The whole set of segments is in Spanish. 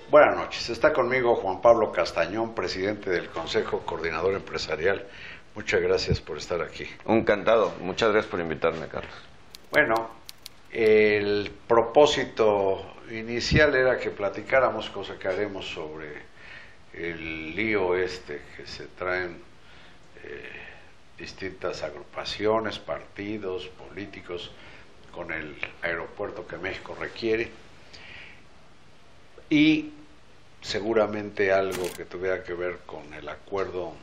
Buenas noches, está conmigo Juan Pablo Castañón, presidente del Consejo Coordinador Empresarial. Muchas gracias por estar aquí. Encantado, muchas gracias por invitarme, Carlos. Bueno, el propósito inicial era que platicáramos, cosa que haremos, sobre el lío que se traen distintas agrupaciones, partidos, políticos, con el aeropuerto que México requiere, y seguramente algo que tuviera que ver con el acuerdo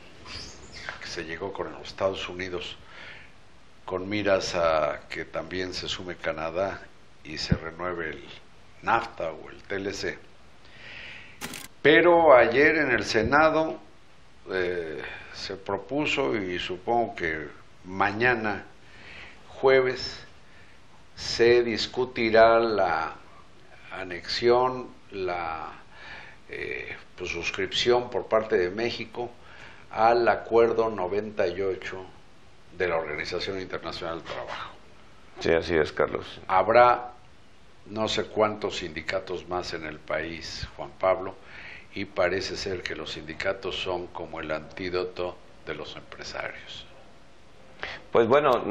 que se llegó con los Estados Unidos, con miras a que también se sume Canadá y se renueve el NAFTA o el TLC. Pero ayer en el Senado se propuso, y supongo que mañana, jueves, se discutirá la anexión, la suscripción por parte de México al Acuerdo 98 de la Organización Internacional del Trabajo. Sí, así es, Carlos. Habrá no sé cuántos sindicatos más en el país, Juan Pablo, y parece ser que los sindicatos son como el antídoto de los empresarios. Pues bueno,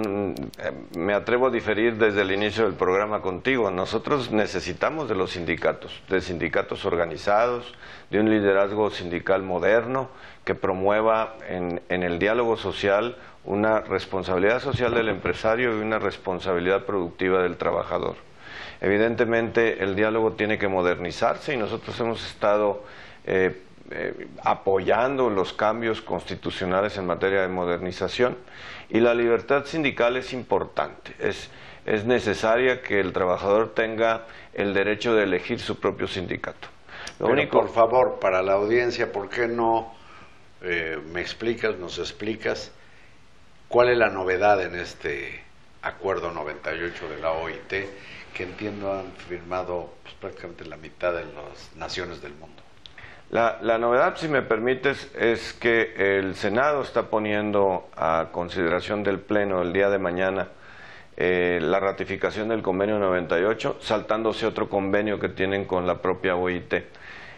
me atrevo a diferir desde el inicio del programa contigo. Nosotros necesitamos de los sindicatos, de sindicatos organizados, de un liderazgo sindical moderno que promueva en el diálogo social una responsabilidad social del empresario y una responsabilidad productiva del trabajador. Evidentemente el diálogo tiene que modernizarse y nosotros hemos estado apoyando los cambios constitucionales en materia de modernización, y la libertad sindical es importante, es necesaria que el trabajador tenga el derecho de elegir su propio sindicato. Por favor, para la audiencia, ¿por qué no nos explicas cuál es la novedad en este Acuerdo 98 de la OIT, que entiendo han firmado prácticamente la mitad de las naciones del mundo? La novedad, si me permites, es que el Senado está poniendo a consideración del Pleno el día de mañana la ratificación del Convenio 98, saltándose otro convenio que tienen con la propia OIT,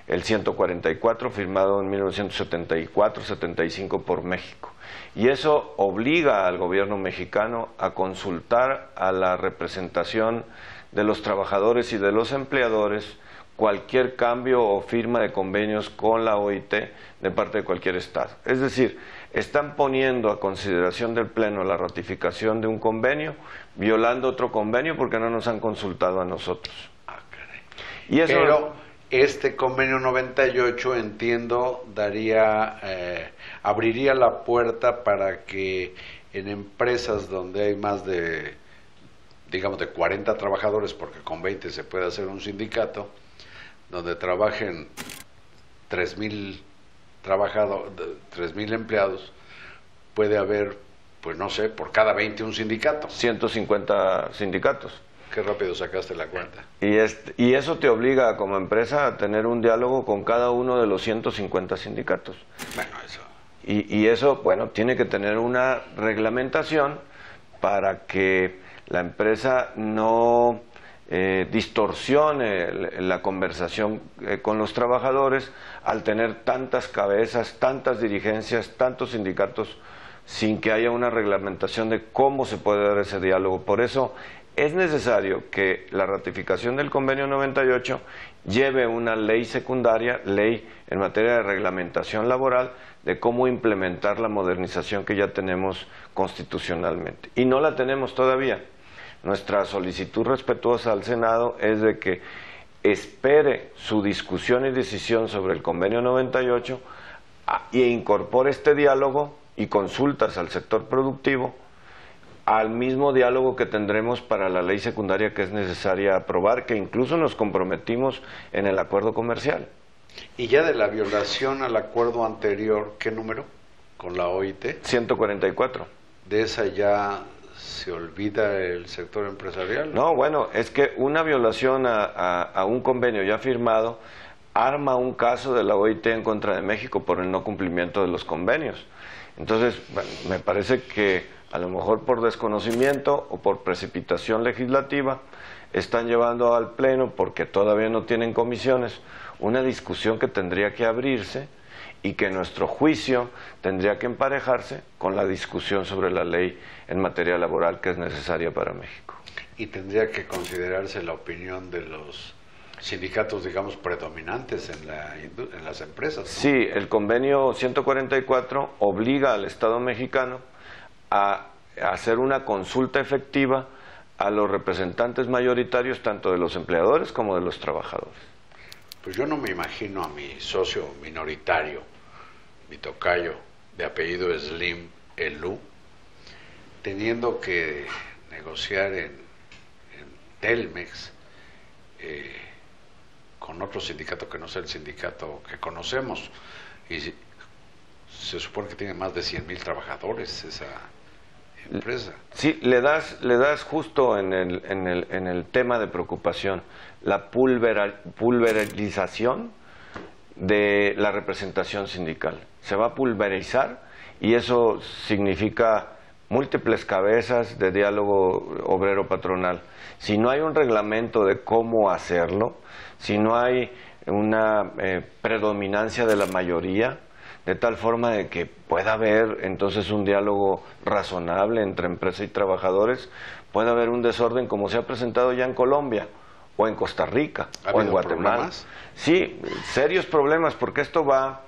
el 144, firmado en 1974-75 por México. Y eso obliga al gobierno mexicano a consultar a la representación de los trabajadores y de los empleadores cualquier cambio o firma de convenios con la OIT de parte de cualquier Estado. Es decir, están poniendo a consideración del Pleno la ratificación de un convenio, violando otro convenio porque no nos han consultado a nosotros. Y eso... Pero este convenio 98, entiendo, abriría la puerta para que en empresas donde hay más de, digamos, de 40 trabajadores, porque con 20 se puede hacer un sindicato, donde trabajen 3,000 empleados, puede haber, pues no sé, por cada 20 un sindicato. 150 sindicatos. Qué rápido sacaste la cuenta. Y eso te obliga como empresa a tener un diálogo con cada uno de los 150 sindicatos. Bueno, eso. Y eso, bueno, tiene que tener una reglamentación para que la empresa no distorsione la conversación con los trabajadores al tener tantas cabezas, tantas dirigencias, tantos sindicatos, sin que haya una reglamentación de cómo se puede dar ese diálogo. Por eso es necesario que la ratificación del Convenio 98 lleve una ley secundaria, ley en materia de reglamentación laboral, de cómo implementar la modernización que ya tenemos constitucionalmente. Y no la tenemos todavía. Nuestra solicitud respetuosa al Senado es de que espere su discusión y decisión sobre el Convenio 98 e incorpore este diálogo y consultas al sector productivo al mismo diálogo que tendremos para la ley secundaria que es necesaria aprobar, que incluso nos comprometimos en el acuerdo comercial. Y ya de la violación al acuerdo anterior, ¿qué número? ¿Con la OIT? 144. ¿De esa ya se olvida el sector empresarial? No, bueno, es que una violación a un convenio ya firmado arma un caso de la OIT en contra de México por el no cumplimiento de los convenios. Entonces, bueno, me parece que a lo mejor por desconocimiento o por precipitación legislativa, están llevando al Pleno, porque todavía no tienen comisiones, una discusión que tendría que abrirse y que nuestro juicio tendría que emparejarse con la discusión sobre la ley en materia laboral que es necesaria para México. Y tendría que considerarse la opinión de los sindicatos, digamos, predominantes en las empresas, ¿no? Sí, el convenio 144 obliga al Estado mexicano a hacer una consulta efectiva a los representantes mayoritarios tanto de los empleadores como de los trabajadores. Pues yo no me imagino a mi socio minoritario, mi tocayo de apellido Slim Elú, teniendo que negociar en Telmex con otro sindicato que no sea el sindicato que conocemos, y se supone que tiene más de 100,000 trabajadores esa empresa. Sí, le das justo en el tema de preocupación, la pulverización de la representación sindical. Se va a pulverizar y eso significa múltiples cabezas de diálogo obrero-patronal. Si no hay un reglamento de cómo hacerlo, si no hay una predominancia de la mayoría, de tal forma de que pueda haber entonces un diálogo razonable entre empresa y trabajadores, puede haber un desorden como se ha presentado ya en Colombia, o en Costa Rica, o en Guatemala. ¿Problemas? Sí, serios problemas, porque esto va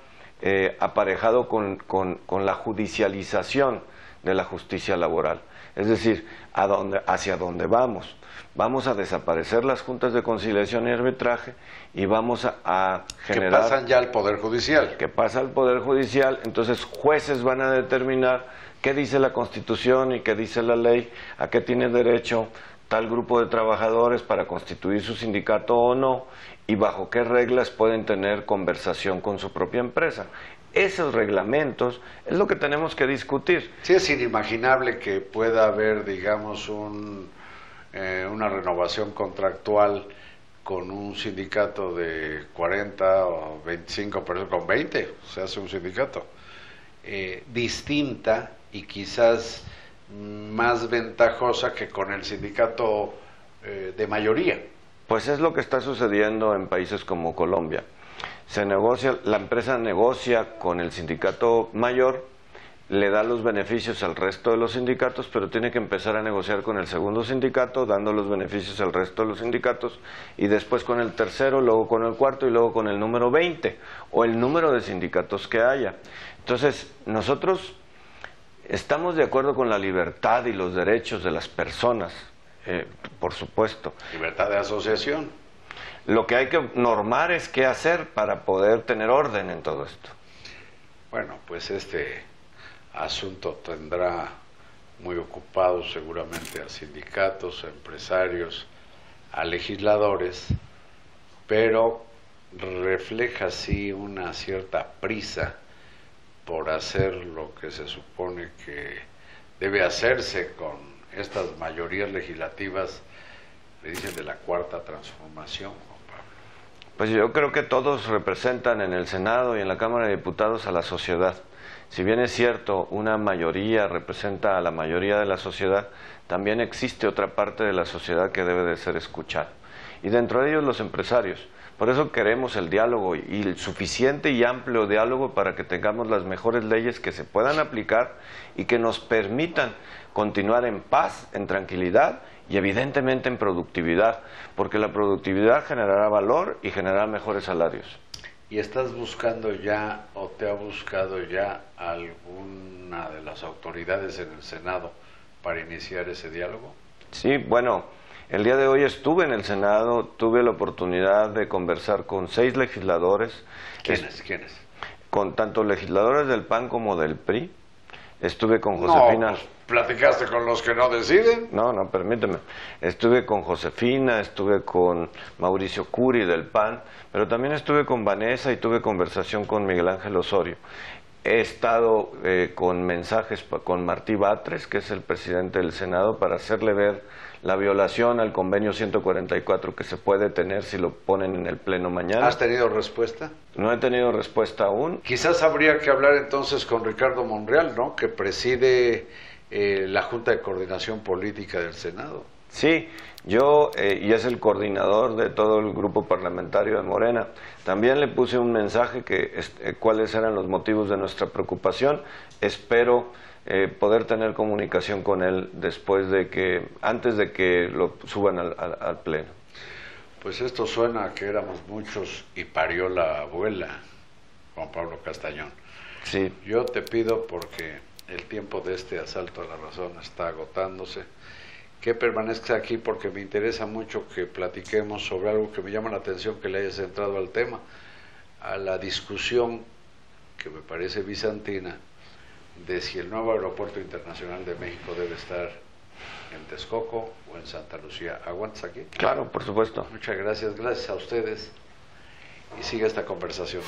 aparejado con la judicialización de la justicia laboral. Es decir, hacia dónde vamos. Vamos a desaparecer las juntas de conciliación y arbitraje y vamos a generar... Que pasan ya al Poder Judicial. Que pasa al Poder Judicial, entonces jueces van a determinar qué dice la Constitución y qué dice la ley, a qué tiene derecho tal grupo de trabajadores para constituir su sindicato o no, y bajo qué reglas pueden tener conversación con su propia empresa. Esos reglamentos es lo que tenemos que discutir. Sí, es inimaginable que pueda haber, digamos, una renovación contractual con un sindicato de 40 o 25 personas, con 20 se hace un sindicato, distinta y quizás más ventajosa que con el sindicato de mayoría. Pues es lo que está sucediendo en países como Colombia. Se negocia, la empresa negocia con el sindicato mayor, le da los beneficios al resto de los sindicatos, pero tiene que empezar a negociar con el segundo sindicato, dando los beneficios al resto de los sindicatos, y después con el tercero, luego con el cuarto y luego con el número 20, o el número de sindicatos que haya. Entonces, nosotros estamos de acuerdo con la libertad y los derechos de las personas, por supuesto. Libertad de asociación. Lo que hay que normar es qué hacer para poder tener orden en todo esto. Bueno, pues este asunto tendrá muy ocupados seguramente a sindicatos, a empresarios, a legisladores, pero refleja sí una cierta prisa por hacer lo que se supone que debe hacerse con estas mayorías legislativas, le dicen de la cuarta transformación, Juan Pablo. Pues yo creo que todos representan en el Senado y en la Cámara de Diputados a la sociedad. Si bien es cierto, una mayoría representa a la mayoría de la sociedad, también existe otra parte de la sociedad que debe de ser escuchada. Y dentro de ellos los empresarios. Por eso queremos el diálogo y el suficiente y amplio diálogo para que tengamos las mejores leyes que se puedan aplicar y que nos permitan continuar en paz, en tranquilidad y evidentemente en productividad, porque la productividad generará valor y generará mejores salarios. ¿Y estás buscando ya o te ha buscado ya alguna de las autoridades en el Senado para iniciar ese diálogo? Sí, bueno, el día de hoy estuve en el Senado, tuve la oportunidad de conversar con 6 legisladores. ¿Quiénes? Con tanto legisladores del PAN como del PRI. Estuve con Josefina. No, pues, ¿platicaste con los que no deciden? No, permíteme. Estuve con Josefina, estuve con Mauricio Curi del PAN, pero también estuve con Vanessa y tuve conversación con Miguel Ángel Osorio. He estado con mensajes con Martí Batres, que es el presidente del Senado, para hacerle ver la violación al convenio 144 que se puede tener si lo ponen en el pleno mañana. ¿Has tenido respuesta? No he tenido respuesta aún. Quizás habría que hablar entonces con Ricardo Monreal, ¿no?, que preside la Junta de Coordinación Política del Senado. Sí, yo, y es el coordinador de todo el grupo parlamentario de Morena, también le puse un mensaje que cuáles eran los motivos de nuestra preocupación. Espero poder tener comunicación con él antes de que lo suban al Pleno. Pues esto suena a que éramos muchos y parió la abuela, Juan Pablo Castañón. Sí. Yo te pido, porque el tiempo de este asalto a la razón está agotándose, que permanezcas aquí, porque me interesa mucho que platiquemos sobre algo que me llama la atención, que le hayas entrado al tema, a la discusión que me parece bizantina de si el nuevo aeropuerto internacional de México debe estar en Texcoco o en Santa Lucía. ¿Aguantas aquí? Claro, por supuesto. Muchas gracias, gracias a ustedes, y sigue esta conversación.